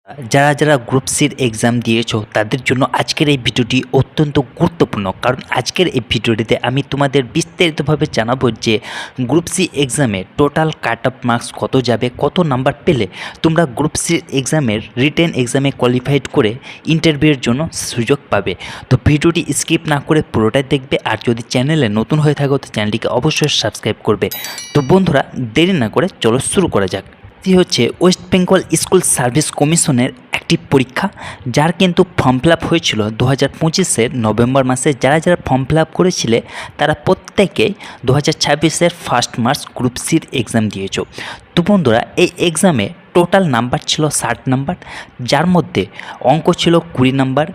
যারা যারা গ্রুপ সির এক্সাম দিয়েছো তাদের জন্য আজকের এই ভিডিওটি অত্যন্ত গুরুত্বপূর্ণ, কারণ আজকের এই ভিডিওটিতে আমি তোমাদের বিস্তারিতভাবে জানাবো যে গ্রুপ সি এক্সামে টোটাল কাট অফ মার্কস কত যাবে, কত নাম্বার পেলে তোমরা গ্রুপ সি এক্সামের রিটেন এক্সামে কোয়ালিফাইড করে ইন্টারভিউয়ের জন্য সুযোগ পাবে। তো ভিডিওটি স্কিপ না করে পুরোটাই দেখবে, আর যদি চ্যানেলে নতুন হয়ে থাকো তো চ্যানেলটিকে অবশ্যই সাবস্ক্রাইব করবে। তো বন্ধুরা, দেরি না করে চলো শুরু করা যাক। এটি হচ্ছে ওয়েস্ট বেঙ্গল স্কুল সার্ভিস কমিশনের একটি পরীক্ষা, যার কিন্তু ফর্ম ফিল আপ হয়েছিল 2025-এর নভেম্বর মাসে। যারা যারা ফর্ম ফিল আপ করেছিলে তারা প্রত্যেকেই 2026-এর 1 মার্চ গ্রুপ সির এক্সাম দিয়েছো। তো বন্ধুরা, এই এক্সামে টোটাল নাম্বার ছিল 60 নাম্বার, যার মধ্যে অঙ্ক ছিল 20 নাম্বার,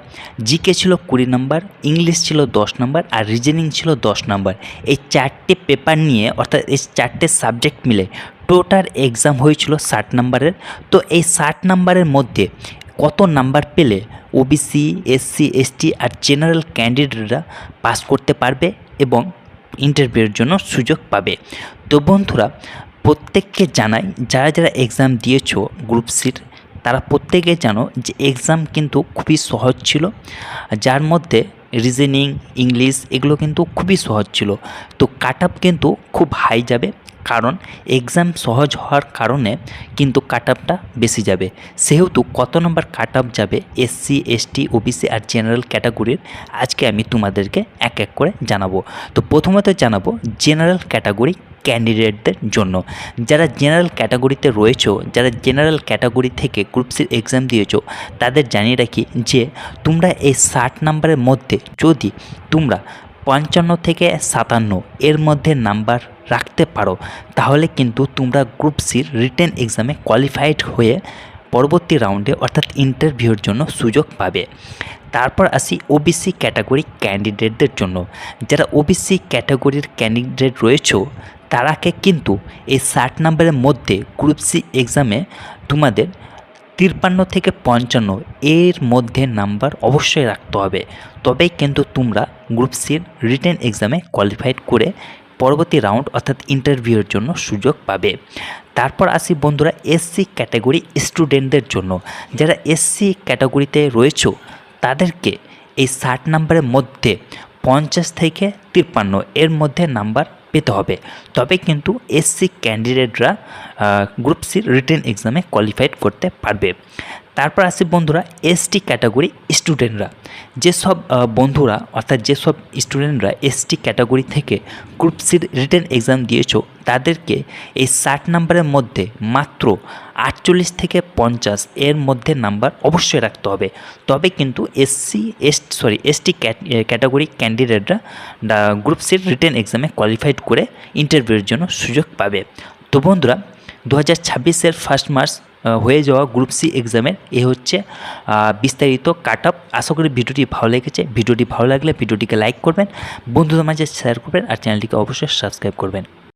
জিকে ছিল 20 নাম্বার, ইংলিশ ছিল 10 নাম্বার আর রিজনিং ছিল 10 নাম্বার। এই চারটে পেপার নিয়ে, অর্থাৎ এই চারটে সাবজেক্ট মিলে টোটাল এক্সাম হয়েছিল 60 নাম্বারের। তো এই 60 নাম্বারের মধ্যে কত নাম্বার পেলে ওবিসি, এসসি, এসটি আর জেনারেল ক্যান্ডিডেটরা পাস করতে পারবে এবং ইন্টারভিউয়ের জন্য সুযোগ পাবে। তো বন্ধুরা, প্রত্যেককে জানাই, যারা যারা এক্সাম দিয়েছো গ্রুপ সির তারা প্রত্যেকে জানো যে এক্সাম কিন্তু খুবই সহজ ছিল, যার মধ্যে রিজনিং, ইংলিশ এগুলো কিন্তু খুবই সহজ ছিল। তো কাট অফ কিন্তু খুব হাই যাবে, কারণ এক্সাম সহজ হওয়ার কারণে কিন্তু কাট অফটা বেশি যাবে। সেহেতু কত নম্বর কাট অফ যাবে এসসি, এসটি, ওবিসি আর জেনারেল ক্যাটাগরির আজকে আমি তোমাদেরকে এক এক করে জানাবো। তো প্রথমত জানাবো জেনারেল ক্যাটাগরি ক্যান্ডিডেটদের জন্য। যারা জেনারেল ক্যাটাগরিতে রয়েছো, যারা জেনারেল ক্যাটাগরি থেকে গ্রুপ সির এক্সাম দিয়েছো, তাদের জানিয়ে রাখি যে তোমরা এই 60 নাম্বারের মধ্যে যদি তোমরা 55 থেকে 57 এর মধ্যে নাম্বার রাখতে পারো, তাহলে কিন্তু তোমরা গ্রুপ সির রিটেন এক্সামে কোয়ালিফাইড হয়ে পরবর্তী রাউন্ডে অর্থাৎ ইন্টারভিউর জন্য সুযোগ পাবে। তারপর আসি ওবিসি ক্যাটাগরি ক্যান্ডিডেটদের জন্য। যারা ওবিসি ক্যাটাগরির ক্যান্ডিডেট রয়েছে তারাকে কিন্তু এই 60 নাম্বারের মধ্যে গ্রুপ সি এক্সামে তোমাদের 53 থেকে 55 এর মধ্যে নাম্বার অবশ্যই রাখতে হবে, তবেই কিন্তু তোমরা গ্রুপ সির রিটেন এক্সামে কোয়ালিফাইড করে পরবর্তী রাউন্ড অর্থাৎ ইন্টারভিউয়ের জন্য সুযোগ পাবে। তারপর আসি বন্ধুরা এসসি ক্যাটাগরি স্টুডেন্টদের জন্য। যারা এসসি ক্যাটাগরিতে রয়েছে তাদেরকে এই 60 নাম্বারের মধ্যে 50 থেকে 53 এর মধ্যে নাম্বার পেতে হবে, তবে কিন্তু এসসি ক্যান্ডিডেটরা গ্রুপ সির রিটেন এক্সামে কোয়ালিফাইড করতে পারবে। তারপর আসি বন্ধুরা এসটি ক্যাটাগরি স্টুডেন্টরা। যেসব বন্ধুরা অর্থাৎ যেসব স্টুডেন্টরা এসটি ক্যাটাগরি থেকে গ্রুপ সির রিটেন এক্সাম দিয়েছো, তাদেরকে এই 60 নাম্বারের মধ্যে মাত্র 48 থেকে 50 এর মধ্যে নাম্বার অবশ্যই রাখতে হবে, তবে কিন্তু এসটি ক্যাটাগরি ক্যান্ডিডেটরা গ্রুপ সির রিটেন এক্সামে কোয়ালিফাইড করে ইন্টারভিউয়ের জন্য সুযোগ পাবে। তো বন্ধুরা, 2026-এর 1 মার্চ হয়ে যাওয়া গ্রুপ সি এক্সামের এ হচ্ছে বিস্তারিত কাট অফ। আশা করি ভিডিওটি ভালো লেগেছে। ভিডিওটি ভালো লাগলে ভিডিওটিকে লাইক করবেন, বন্ধুদের মাঝে শেয়ার করবেন আর চ্যানেলটিকে অবশ্যই সাবস্ক্রাইব করবেন।